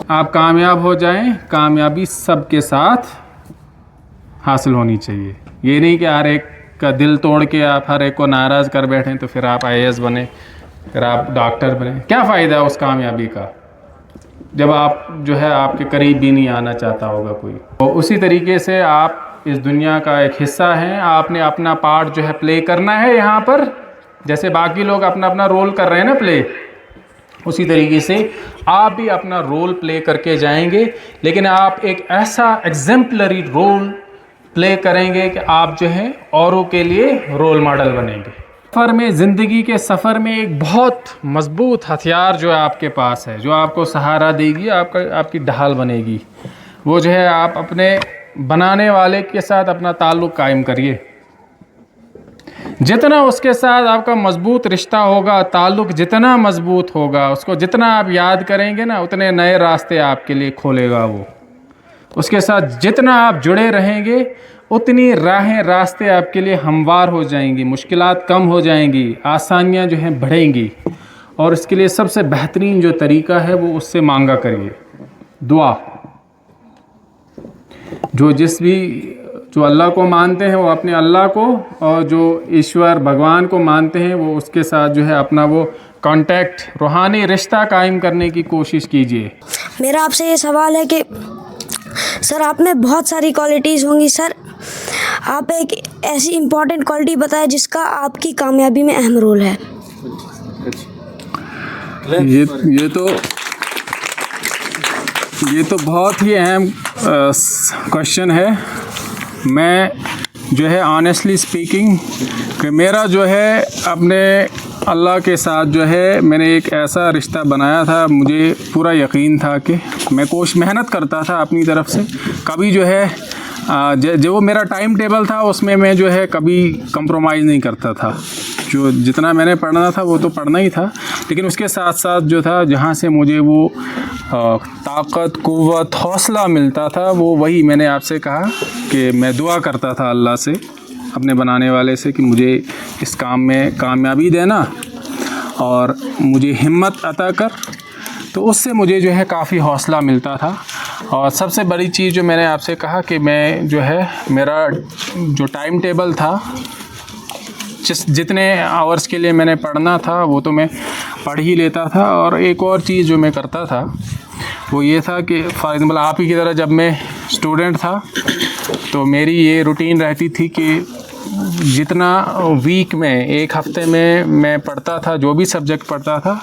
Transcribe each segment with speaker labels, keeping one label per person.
Speaker 1: आप कामयाब हो जाएं, कामयाबी सबके साथ हासिल होनी चाहिए। ये नहीं कि हर एक का दिल तोड़ के आप हर एक को नाराज़ कर बैठें तो फिर आप IAS बने, फिर आप डॉक्टर बने। क्या फ़ायदा है उस कामयाबी का जब आप जो है आपके करीब भी नहीं आना चाहता होगा कोई। तो उसी तरीके से आप इस दुनिया का एक हिस्सा हैं, आपने अपना पार्ट जो है प्ले करना है यहाँ पर। जैसे बाकी लोग अपना अपना रोल कर रहे हैं ना प्ले, उसी तरीके से आप भी अपना रोल प्ले करके जाएंगे, लेकिन आप एक ऐसा एग्जेम्पलरी रोल प्ले करेंगे कि आप जो है औरों के लिए रोल मॉडल बनेंगे। सफ़र में, ज़िंदगी के सफ़र में एक बहुत मजबूत हथियार जो है आपके पास है, जो आपको सहारा देगी, आपकी ढाल बनेगी। वो जो है आप अपने बनाने वाले के साथ अपना ताल्लुक़ कायम करिए। जितना उसके साथ आपका मजबूत रिश्ता होगा, ताल्लुक़ जितना मजबूत होगा, उसको जितना आप याद करेंगे ना, उतने नए रास्ते आपके लिए खोलेगा वो। उसके साथ जितना आप जुड़े रहेंगे उतनी राहें, रास्ते आपके लिए हमवार हो जाएंगी, मुश्किलात कम हो जाएंगी, आसानियां जो हैं बढ़ेंगी। और इसके लिए सबसे बेहतरीन जो तरीका है वो उससे मांगा करिए, दुआ। जो अल्लाह को मानते हैं वो अपने अल्लाह को, और जो ईश्वर भगवान को मानते हैं वो उसके साथ जो है अपना वो कांटेक्ट, रूहानी रिश्ता कायम करने की कोशिश कीजिए।
Speaker 2: मेरा आपसे ये सवाल है कि सर आप में बहुत सारी क्वालिटीज़ होंगी सर, आप एक ऐसी इम्पॉर्टेंट क्वालिटी बताएं जिसका आपकी कामयाबी में अहम रोल है।
Speaker 1: ये तो बहुत ही अहम क्वेश्चन है। मैं जो है ऑनेस्टली स्पीकिंग कि मेरा जो है अपने अल्लाह के साथ जो है मैंने एक ऐसा रिश्ता बनाया था, मुझे पूरा यकीन था कि मैं मेहनत करता था अपनी तरफ से, कभी जो है जो मेरा टाइम टेबल था उसमें मैं जो है कभी कंप्रोमाइज़ नहीं करता था। जो जितना मैंने पढ़ना था वो तो पढ़ना ही था, लेकिन उसके साथ साथ जो था जहाँ से मुझे वो ताकत, क़ुव्वत, हौसला मिलता था, वो वही मैंने आपसे कहा कि मैं दुआ करता था अल्लाह से, अपने बनाने वाले से, कि मुझे इस काम में कामयाबी देना और मुझे हिम्मत अता कर। तो उससे मुझे जो है काफ़ी हौसला मिलता था। और सबसे बड़ी चीज़ जो मैंने आपसे कहा कि मैं जो है मेरा जो टाइम टेबल था, जितने आवर्स के लिए मैंने पढ़ना था वो तो मैं पढ़ ही लेता था। और एक और चीज़ जो मैं करता था वो ये था कि फॉर एग्ज़ाम्पल आप ही की तरह जब मैं स्टूडेंट था तो मेरी ये रूटीन रहती थी कि जितना वीक में, एक हफ़्ते में मैं पढ़ता था, जो भी सब्जेक्ट पढ़ता था,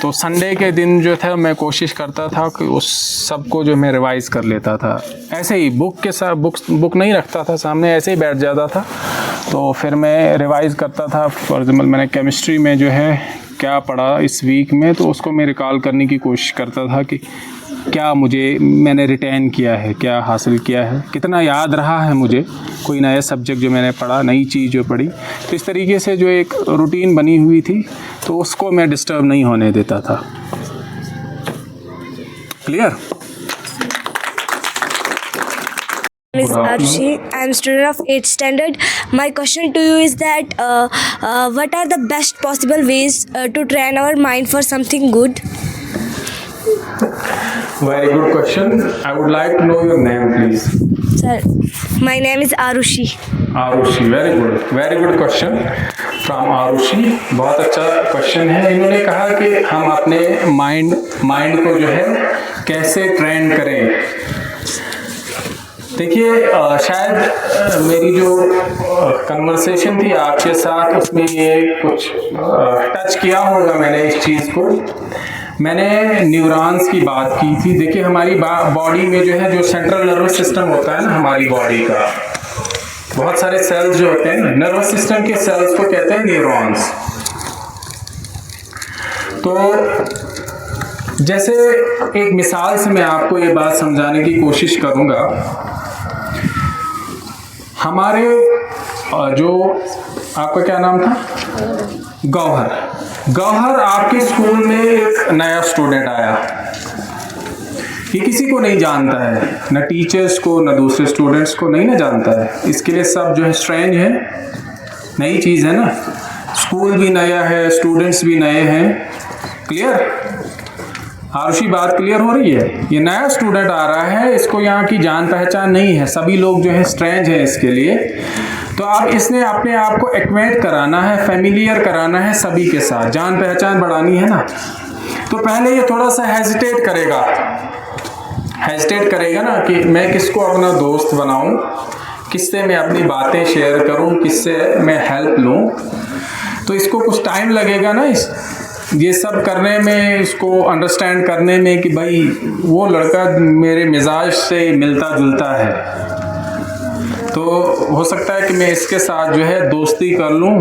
Speaker 1: तो संडे के दिन जो था मैं कोशिश करता था कि उस सब को जो मैं रिवाइज़ कर लेता था। ऐसे ही बुक के साथ बुक नहीं रखता था सामने, ऐसे ही बैठ जाता था, तो फिर मैं रिवाइज़ करता था। फॉर एग्ज़ाम्पल मैंने केमिस्ट्री में जो है क्या पढ़ा इस वीक में, तो उसको मैं रिकॉल करने की कोशिश करता था कि क्या मैंने रिटेन किया है, क्या हासिल किया है, कितना याद रहा है मुझे, कोई नया सब्जेक्ट जो मैंने पढ़ा, नई चीज़ जो पढ़ी। तो इस तरीके से जो एक रूटीन बनी हुई थी तो उसको मैं डिस्टर्ब नहीं होने देता था। Clear?
Speaker 2: Miss Arushi, I am student of 8th standard. My question to you is that what are the best possible ways to train our mind for something good?
Speaker 1: Very good question. I would like to know your name, please.
Speaker 2: Sir, my name is Arushi.
Speaker 1: Arushi, very good question from Arushi. बहुत अच्छा question है। इन्होंने कहा कि हम अपने mind को जो है कैसे ट्रेन करें। देखिए, शायद मेरी जो कन्वर्सेशन थी आपके साथ उसमें ये कुछ टच किया होगा मैंने इस चीज़ को। मैंने न्यूरॉन्स की बात की थी। देखिए, हमारी बॉडी में जो है, जो सेंट्रल नर्वस सिस्टम होता है ना हमारी बॉडी का, बहुत सारे सेल्स जो होते हैं, नर्वस सिस्टम के सेल्स को कहते हैं न्यूरॉन्स। तो जैसे एक मिसाल से मैं आपको ये बात समझाने की कोशिश करूँगा। हमारे जो आपका क्या नाम था? गौहर आपके स्कूल में एक नया स्टूडेंट आया। ये किसी को नहीं जानता है, न टीचर्स को न दूसरे स्टूडेंट्स को, नहीं ना जानता है। इसके लिए सब जो है स्ट्रेंज है, नई चीज़ है ना। स्कूल भी नया है, स्टूडेंट्स भी नए हैं। क्लियर? आरुषि बात क्लियर हो रही है? ये नया स्टूडेंट आ रहा है, इसको यहाँ की जान पहचान नहीं है, सभी लोग जो है स्ट्रेंज है इसके लिए। तो आप इसने अपने आप को एक्वेंट कराना है, फेमिलियर कराना है सभी के साथ, जान पहचान बढ़ानी है ना। तो पहले ये थोड़ा सा हेजिटेट करेगा ना कि मैं किसको अपना दोस्त बनाऊं, किससे मैं अपनी बातें शेयर करूं, किससे मैं हेल्प लूं। तो इसको कुछ टाइम लगेगा ना ये सब करने में, इसको अंडरस्टैंड करने में कि भाई वो लड़का मेरे मिजाज से मिलता जुलता है, तो हो सकता है कि मैं इसके साथ जो है दोस्ती कर लूं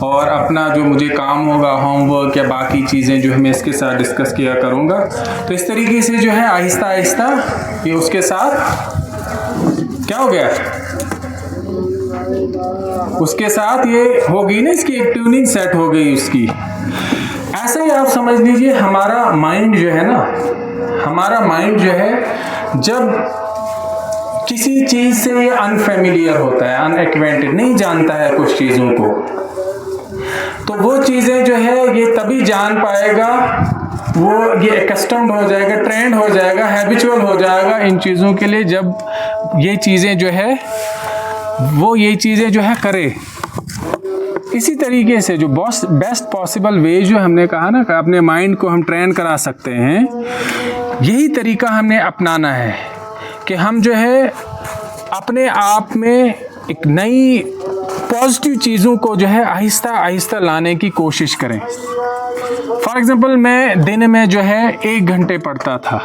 Speaker 1: और अपना जो मुझे काम होगा, होमवर्क या बाकी चीज़ें जो है मैं इसके साथ डिस्कस किया करूंगा। तो इस तरीके से जो है आहिस्ता आहिस्ता ये उसके साथ क्या हो गया, उसके साथ ये होगी ना, इसकी एक ट्यूनिंग सेट हो गई उसकी। ऐसे ही आप समझ लीजिए हमारा माइंड जो है ना, हमारा माइंड जो है जब किसी चीज़ से ये अनफेमिलियर होता है, अनएक्वेंटेड, नहीं जानता है कुछ चीज़ों को, तो वो चीज़ें जो है ये तभी जान पाएगा, वो ये एक्स्टम्ड हो जाएगा, ट्रेंड हो जाएगा, हैबिचुअल हो जाएगा इन चीज़ों के लिए, जब ये चीज़ें जो है वो ये चीज़ें जो है करे। इसी तरीके से जो बेस्ट पॉसिबल वे जो हमने कहा ना कि अपने माइंड को हम ट्रेन करा सकते हैं, यही तरीका हमने अपनाना है कि हम जो है अपने आप में एक नई पॉजिटिव चीज़ों को जो है आहिस्ता आहिस्ता लाने की कोशिश करें। फॉर एग्ज़ाम्पल मैं दिन में जो है 1 घंटे पढ़ता था,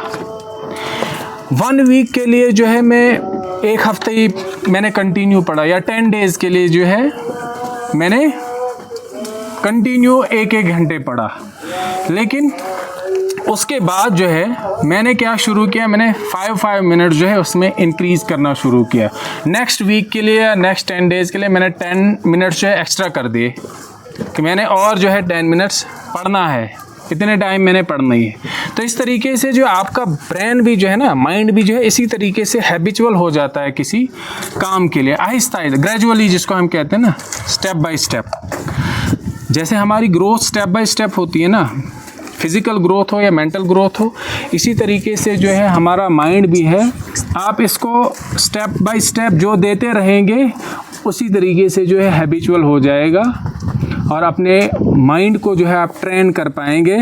Speaker 1: 1 वीक के लिए जो है मैं 1 हफ्ते ही मैंने कंटिन्यू पढ़ा, या 10 डेज़ के लिए जो है मैंने कंटिन्यू 1-1 घंटे पढ़ा। लेकिन उसके बाद जो है मैंने क्या शुरू किया, मैंने 5 मिनट जो है उसमें इंक्रीज़ करना शुरू किया। नेक्स्ट वीक के लिए या नेक्स्ट 10 डेज़ के लिए मैंने 10 मिनट्स जो है एक्स्ट्रा कर दिए कि मैंने और जो है 10 मिनट्स पढ़ना है, इतने टाइम मैंने पढ़ना ही है। तो इस तरीके से जो आपका ब्रेन भी जो है ना, माइंड भी जो है इसी तरीके से हैबिचुअल हो जाता है किसी काम के लिए, आहिस्ता आहिस्ता, ग्रेजुअली, जिसको हम कहते हैं ना, स्टेप बाय स्टेप। जैसे हमारी ग्रोथ स्टेप बाय स्टेप होती है ना, फिज़िकल ग्रोथ हो या मेंटल ग्रोथ हो, इसी तरीके से जो है हमारा माइंड भी है। आप इसको स्टेप बाय स्टेप जो देते रहेंगे उसी तरीके से जो है हैबिचुअल हो जाएगा और अपने माइंड को जो है आप ट्रेन कर पाएंगे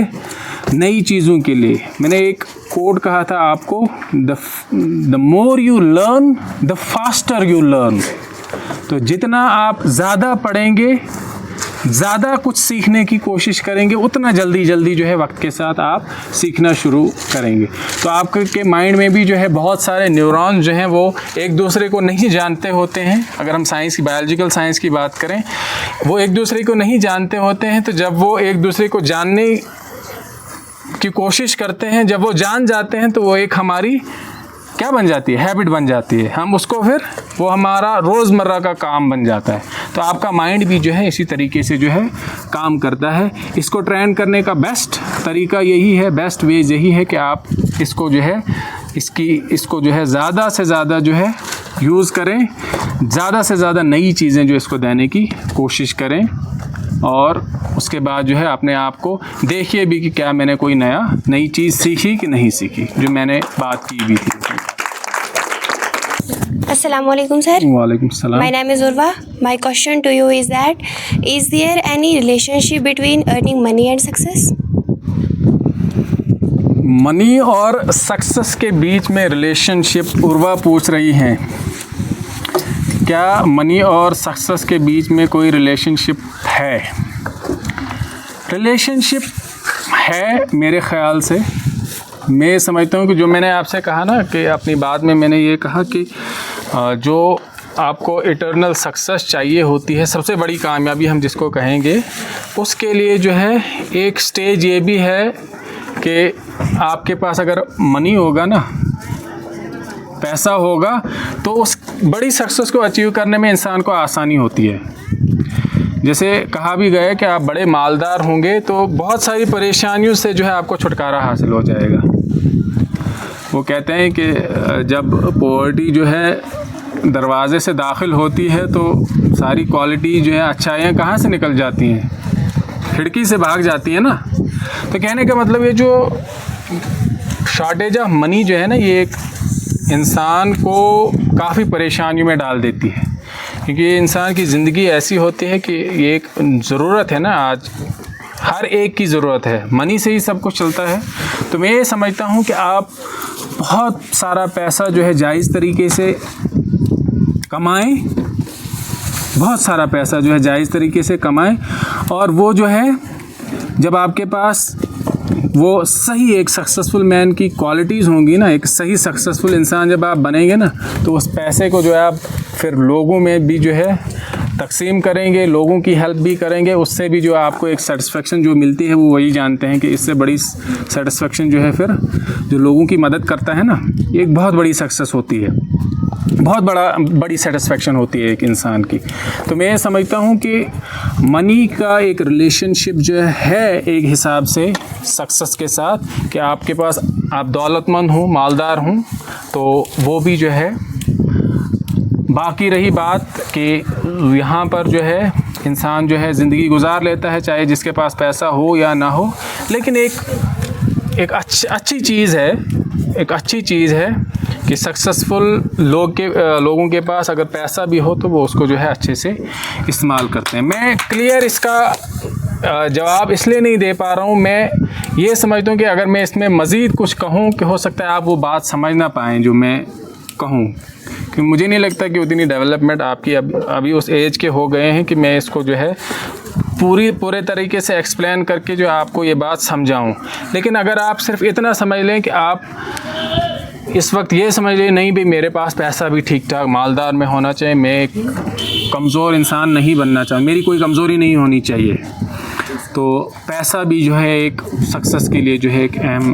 Speaker 1: नई चीज़ों के लिए। मैंने एक कोड कहा था आपको, the more you learn the faster you learn. तो जितना आप ज़्यादा पढ़ेंगे, ज़्यादा कुछ सीखने की कोशिश करेंगे, उतना जल्दी जल्दी जो है वक्त के साथ आप सीखना शुरू करेंगे। तो आपके माइंड में भी जो है बहुत सारे न्यूरॉन्स जो हैं वो एक दूसरे को नहीं जानते होते हैं। अगर हम साइंस की, बायोलॉजिकल साइंस की बात करें, वो एक दूसरे को नहीं जानते होते हैं। तो जब वो एक दूसरे को जानने की कोशिश करते हैं, जब वो जान जाते हैं, तो वो एक हमारी क्या बन जाती है, हैबिट बन जाती है। हम उसको फिर वो हमारा रोज़मर्रा का काम बन जाता है। तो आपका माइंड भी जो है इसी तरीके से जो है काम करता है। इसको ट्रेन करने का बेस्ट तरीका यही है, बेस्ट वे यही है कि आप इसको जो है इसको जो है ज़्यादा से ज़्यादा जो है यूज़ करें, ज़्यादा से ज़्यादा नई चीज़ें जो इसको देने की कोशिश करें, और उसके बाद जो है अपने आप को देखिए भी कि क्या मैंने कोई नई चीज़ सीखी कि नहीं सीखी, जो मैंने बात की भी थी।
Speaker 3: Assalamualaikum sir.
Speaker 1: Walaikum salam.
Speaker 3: My name is Urva. My question to you is that, is there any relationship between earning money and success?
Speaker 1: Money और सक्सेस के बीच में रिलेशनशिप उर्वा पूछ रही हैं। क्या मनी और सक्सेस के बीच में कोई रिलेशनशिप है? रिलेशनशिप है मेरे ख़्याल से। मैं समझता हूँ कि जो मैंने आपसे कहा ना कि अपनी बात में मैंने ये कहा कि जो आपको इटर्नल सक्सेस चाहिए होती है, सबसे बड़ी कामयाबी हम जिसको कहेंगे, उसके लिए जो है एक स्टेज ये भी है कि आपके पास अगर मनी होगा ना, पैसा होगा, तो उस बड़ी सक्सेस को अचीव करने में इंसान को आसानी होती है। जैसे कहा भी गया कि आप बड़े मालदार होंगे तो बहुत सारी परेशानियों से जो है आपको छुटकारा हासिल हो जाएगा। वो कहते हैं कि जब पॉवर्टी जो है दरवाज़े से दाखिल होती है तो सारी क्वालिटी जो है, अच्छाइयाँ कहाँ से निकल जाती हैं, खिड़की से भाग जाती हैं ना। तो कहने का मतलब ये जो शॉर्टेज ऑफ मनी जो है ना, ये एक इंसान को काफ़ी परेशानियों में डाल देती है, क्योंकि ये इंसान की ज़िंदगी ऐसी होती है कि ये एक ज़रूरत है ना, आज हर एक की ज़रूरत है, मनी से ही सब कुछ चलता है। तो मैं ये समझता हूँ कि आप बहुत सारा पैसा जो है जायज़ तरीके से कमाएं, बहुत सारा पैसा जो है जायज़ तरीके से कमाएं, और वो जो है जब आपके पास वो सही एक सक्सेसफुल मैन की क्वालिटीज़ होंगी ना, एक सही सक्सेसफुल इंसान जब आप बनेंगे ना, तो उस पैसे को जो है आप फिर लोगों में भी जो है तकसीम करेंगे, लोगों की हेल्प भी करेंगे, उससे भी जो आपको एक सेटिस्फेक्शन जो मिलती है वो वही जानते हैं कि इससे बड़ी सेटिस्फेक्शन जो है फिर जो लोगों की मदद करता है ना, एक बहुत बड़ी सक्सेस होती है, बहुत बड़ी सेटिस्फेक्शन होती है एक इंसान की। तो मैं ये समझता हूँ कि मनी का एक रिलेशनशिप जो है एक हिसाब से सक्सेस के साथ, कि आपके पास आप दौलतमंद हो, मालदार हों, तो वो भी जो है। बाकी रही बात कि यहाँ पर जो है इंसान जो है ज़िंदगी गुजार लेता है, चाहे जिसके पास पैसा हो या ना हो, लेकिन एक अच्छी चीज़ है, एक अच्छी चीज़ है कि सक्सेसफुल लोगों के पास अगर पैसा भी हो तो वो उसको जो है अच्छे से इस्तेमाल करते हैं। मैं क्लियर इसका जवाब इसलिए नहीं दे पा रहा हूँ, मैं ये समझता हूँ कि अगर मैं इसमें मज़ीद कुछ कहूँ कि हो सकता है आप वो बात समझ ना पाएँ जो मैं कहूँ, कि मुझे नहीं लगता कि उतनी डेवलपमेंट आपकी अभी उस एज के हो गए हैं कि मैं इसको जो है पूरे तरीके से एक्सप्लेन करके जो आपको ये बात समझाऊं। लेकिन अगर आप सिर्फ इतना समझ लें कि आप इस वक्त ये समझ लें नहीं भी मेरे पास पैसा भी ठीक ठाक मालदार में होना चाहिए, मैं एक कमज़ोर इंसान नहीं बनना चाहूँ, मेरी कोई कमज़ोरी नहीं होनी चाहिए, तो पैसा भी जो है एक सक्सेस के लिए जो है एक अहम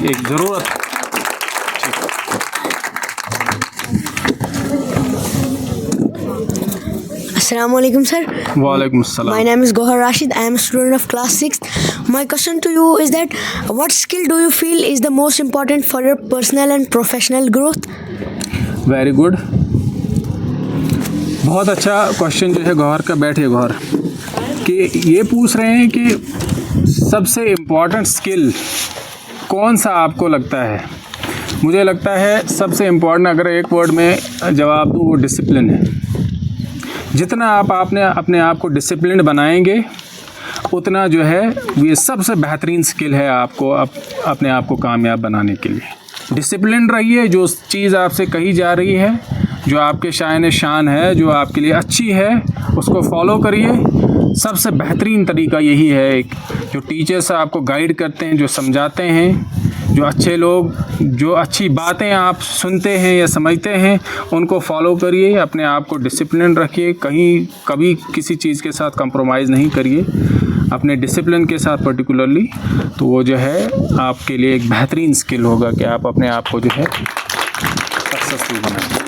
Speaker 1: एक ज़रूरत।
Speaker 4: Assalamualaikum sir.
Speaker 1: Walaikum assalam.
Speaker 4: My name is Gohar Rashid. I am a student of class 6th. My question to you is that what skill do you feel is the most important for your personal and professional growth?
Speaker 1: Very good, बहुत अच्छा question जो है गौहर का। बैठे गौहर, कि ये पूछ रहे हैं कि सबसे इम्पॉर्टेंट स्किल कौन सा आपको लगता है। मुझे लगता है सबसे इम्पॉर्टेंट अगर एक वर्ड में जवाब दूँ वो डिसिप्लिन है। जितना आप अपने आप को डिसिप्लिन बनाएंगे उतना जो है ये सबसे बेहतरीन स्किल है आपको अपने आप को कामयाब बनाने के लिए। डिसिप्लिन रहिए, जो चीज़ आपसे कही जा रही है, जो आपके शान शान है, जो आपके लिए अच्छी है, उसको फॉलो करिए। सबसे बेहतरीन तरीका यही है, एक जो टीचर्स आपको गाइड करते हैं, जो समझाते हैं, जो अच्छे लोग, जो अच्छी बातें आप सुनते हैं या समझते हैं, उनको फॉलो करिए। अपने आप को डिसिप्लिन रखिए, कभी किसी चीज़ के साथ कंप्रोमाइज़ नहीं करिए, अपने डिसिप्लिन के साथ पर्टिकुलरली। तो वो जो है आपके लिए एक बेहतरीन स्किल होगा कि आप अपने आप को जो है सक्सेसफुल बनाएं।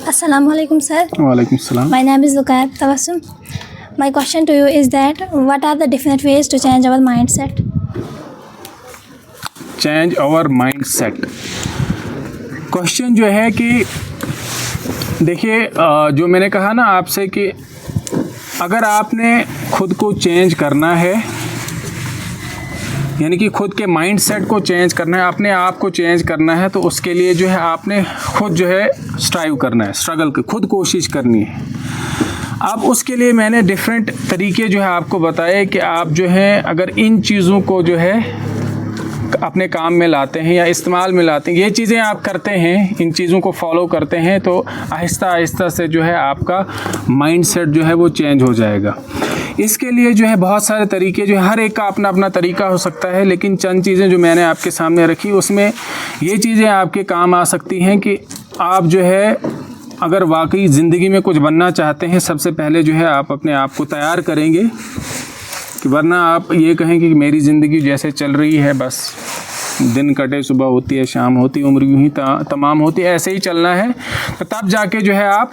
Speaker 5: Assalamualaikum sir.
Speaker 1: वालेकुम सलाम।
Speaker 5: My name is Lukayat Tabassum. My question to you is that what are the different ways to change our mindset?
Speaker 1: Change our mind set. Question जो है कि देखिए, जो मैंने कहा ना आपसे कि अगर आपने खुद को चेंज करना है, यानी कि खुद के माइंड सेट को चेंज करना है, अपने आप को चेंज करना है, तो उसके लिए जो है आपने खुद जो है स्ट्राइव करना है, खुद कोशिश करनी है। अब उसके लिए मैंने डिफरेंट तरीके जो है आपको बताए कि आप जो है अगर इन चीज़ों को जो है अपने काम में लाते हैं या इस्तेमाल में लाते हैं, ये चीज़ें आप करते हैं, इन चीज़ों को फॉलो करते हैं, तो आहिस्ता आहिस्ता से जो है आपका माइंड सेट जो है वो चेंज हो जाएगा। इसके लिए जो है बहुत सारे तरीके, जो हर एक का अपना अपना तरीका हो सकता है, लेकिन चंद चीज़ें जो मैंने आपके सामने रखी उसमें ये चीज़ें आपके काम आ सकती हैं कि आप जो है अगर वाकई ज़िंदगी में कुछ बनना चाहते हैं, सबसे पहले जो है आप अपने आप को तैयार करेंगे, कि वरना आप ये कहेंगे कि मेरी ज़िंदगी जैसे चल रही है, बस दिन कटे सुबह होती है शाम होती, उम्र यूँ ही तमाम होती है, ऐसे ही चलना है, तो तब जाके जो है आप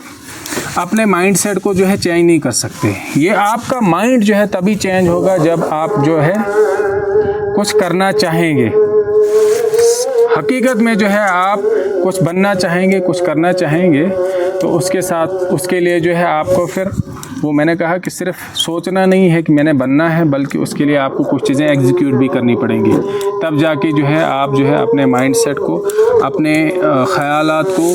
Speaker 1: अपने माइंड सेट को जो है चेंज नहीं कर सकते। ये आपका माइंड जो है तभी चेंज होगा जब आप जो है कुछ करना चाहेंगे। हकीकत में जो है आप कुछ बनना चाहेंगे, कुछ करना चाहेंगे, तो उसके लिए जो है आपको फिर वो मैंने कहा कि सिर्फ सोचना नहीं है कि मैंने बनना है, बल्कि उसके लिए आपको कुछ चीज़ें एग्जीक्यूट भी करनी पड़ेंगी। तब जाके जो है आप जो है अपने माइंडसेट को, अपने ख़यालात को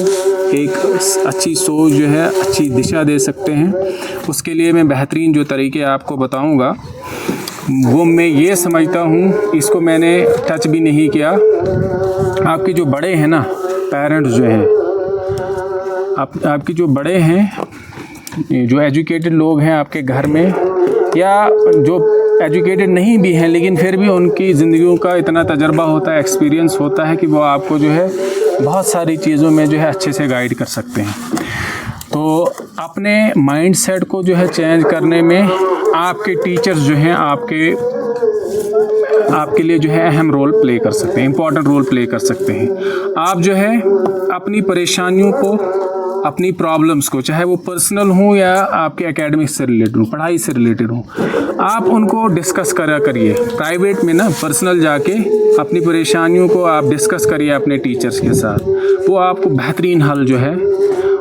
Speaker 1: एक अच्छी सोच जो है, अच्छी दिशा दे सकते हैं। उसके लिए मैं बेहतरीन जो तरीके आपको बताऊंगा वो मैं ये समझता हूँ, इसको मैंने टच भी नहीं किया। आपके जो बड़े हैं ना, पेरेंट्स जो हैं, आपके जो बड़े हैं, जो एजुकेटेड लोग हैं आपके घर में, या जो एजुकेटेड नहीं भी हैं लेकिन फिर भी उनकी ज़िंदगियों का इतना तजर्बा होता है, एक्सपीरियंस होता है कि वो आपको जो है बहुत सारी चीज़ों में जो है अच्छे से गाइड कर सकते हैं। तो अपने माइंडसेट को जो है चेंज करने में आपके टीचर्स जो हैं आपके लिए जो है अहम रोल प्ले कर सकते हैं, इम्पॉर्टेंट रोल प्ले कर सकते हैं। आप जो है अपनी परेशानियों को, अपनी प्रॉब्लम्स को, चाहे वो पर्सनल हो या आपके एकेडमिक से रिलेटेड हो, पढ़ाई से रिलेटेड हो, आप उनको डिस्कस करा करिए प्राइवेट में ना, पर्सनल जाके अपनी परेशानियों को आप डिस्कस करिए अपने टीचर्स के साथ। वो आपको बेहतरीन हल जो है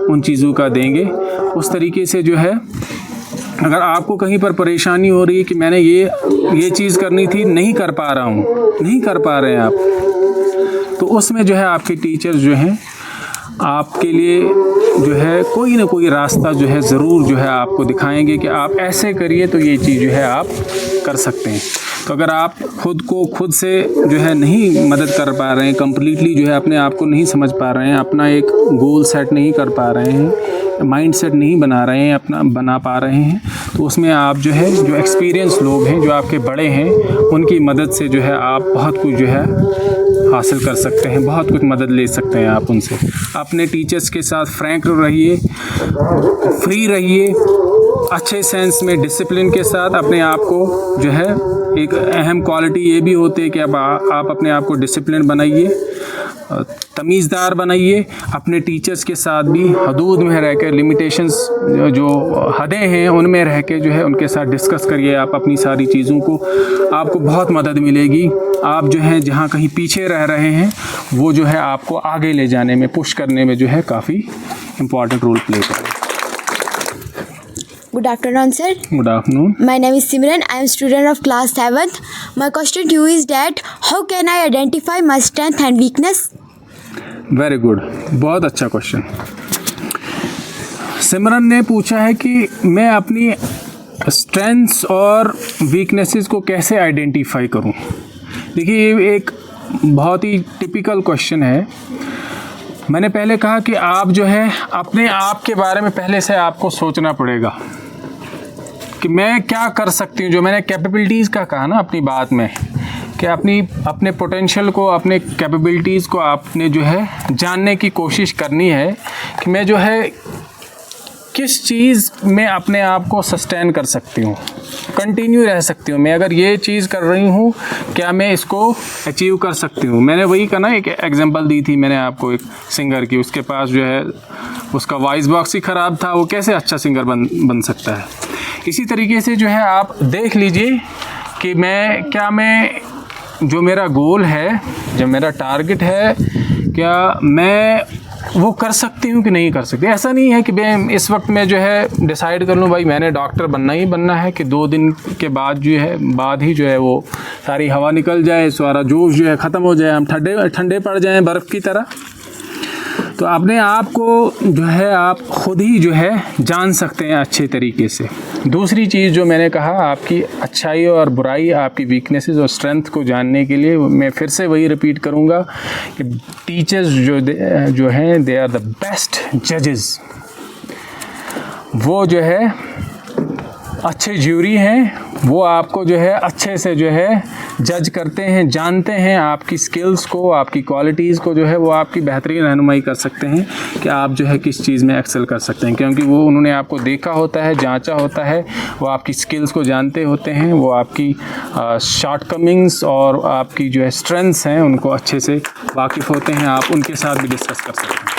Speaker 1: उन चीज़ों का देंगे। उस तरीके से जो है अगर आपको कहीं पर परेशानी हो रही है कि मैंने ये चीज़ करनी थी, नहीं कर पा रहा हूँ, नहीं कर पा रहे हैं आप, तो उसमें जो है आपके टीचर्स जो हैं आपके लिए जो है कोई ना कोई रास्ता जो है ज़रूर जो है आपको दिखाएंगे कि आप ऐसे करिए तो ये चीज़ जो है आप कर सकते हैं। तो अगर आप खुद से जो है नहीं मदद कर पा रहे हैं, कम्प्लीटली जो है अपने आप को नहीं समझ पा रहे हैं, अपना एक गोल सेट नहीं कर पा रहे हैं, माइंड सेट नहीं बना रहे हैं, अपना बना पा रहे हैं, तो उसमें आप जो है जो एक्सपीरियंस लोग हैं, जो आपके बड़े हैं, उनकी मदद से जो है आप बहुत कुछ जो है हासिल कर सकते हैं, बहुत कुछ मदद ले सकते हैं आप उनसे। अपने टीचर्स के साथ फ्रैंक रहिए, फ्री रहिए, अच्छे सेंस में डिसिप्लिन के साथ अपने आप को जो है, एक अहम क्वालिटी ये भी होती है कि अब आप अपने आप को डिसिप्लिन बनाइए, तमीज़दार बनाइए। अपने टीचर्स के साथ भी हदूद में रह कर, लिमिटेशंस जो हदें हैं उनमें रह के जो है उनके साथ डिस्कस करिए आप अपनी सारी चीज़ों को, आपको बहुत मदद मिलेगी। आप जो है जहाँ कहीं पीछे रह रहे हैं वो जो है आपको आगे ले जाने में, पुश करने में जो है काफ़ी इम्पॉर्टेंट रोल प्ले करेगा।
Speaker 4: Good afternoon, sir.
Speaker 1: Good afternoon.
Speaker 4: My name is Simran. I am student of class 7th. My question to you is that how can I identify my strength and weakness?
Speaker 1: Very good, बहुत अच्छा question. सिमरन ने पूछा है कि मैं अपनी strengths और weaknesses को कैसे आइडेंटिफाई करूं। देखिए ये एक बहुत ही टिपिकल क्वेश्चन है। मैंने पहले कहा कि आप जो है अपने आप के बारे में पहले से आपको सोचना पड़ेगा कि मैं क्या कर सकती हूँ। जो मैंने कैपेबिलिटीज़ का कहा ना अपनी बात में, कि अपने पोटेंशियल को, अपने कैपेबिलिटीज़ को आपने जो है जानने की कोशिश करनी है कि मैं जो है किस चीज़ में अपने आप को सस्टेन कर सकती हूँ, कंटिन्यू रह सकती हूँ। मैं अगर ये चीज़ कर रही हूँ, क्या मैं इसको अचीव कर सकती हूँ। मैंने वही कहा ना, एक एग्जांपल दी थी मैंने आपको एक सिंगर की, उसके पास जो है उसका वॉइस बॉक्स ही ख़राब था, वो कैसे अच्छा सिंगर बन सकता है। इसी तरीके से जो है आप देख लीजिए कि मैं जो मेरा गोल है, जो मेरा टारगेट है, क्या मैं वो कर सकती हूँ कि नहीं कर सकती। ऐसा नहीं है कि मैं इस वक्त में जो है डिसाइड कर लूँ भाई मैंने डॉक्टर बनना ही बनना है, कि 2 दिन के बाद ही जो है वो सारी हवा निकल जाए, सारा जोश जो है ख़त्म हो जाए, हम ठंडे पड़ जाएं बर्फ़ की तरह। तो अपने आप को जो है आप ख़ुद ही जो है जान सकते हैं अच्छे तरीके से। दूसरी चीज़ जो मैंने कहा, आपकी अच्छाई और बुराई, आपकी वीकनेसेस और स्ट्रेंथ को जानने के लिए मैं फिर से वही रिपीट करूँगा कि टीचर्स जो हैं दे आर द बेस्ट जजेस। वो जो है अच्छे ज्यूरी हैं, वो आपको जो है अच्छे से जो है जज करते हैं, जानते हैं आपकी स्किल्स को, आपकी क्वालिटीज़ को, जो है वो आपकी बेहतरीन रहनुमाई कर सकते हैं कि आप जो है किस चीज़ में एक्सेल कर सकते हैं, क्योंकि वो उन्होंने आपको देखा होता है, जांचा होता है, वो आपकी स्किल्स को जानते होते हैं, वो आपकी शॉर्टकमिंग्स और आपकी जो है स्ट्रेंथ्स हैं उनको अच्छे से वाकिफ़ होते हैं। आप उनके साथ भी डिस्कस कर सकते हैं।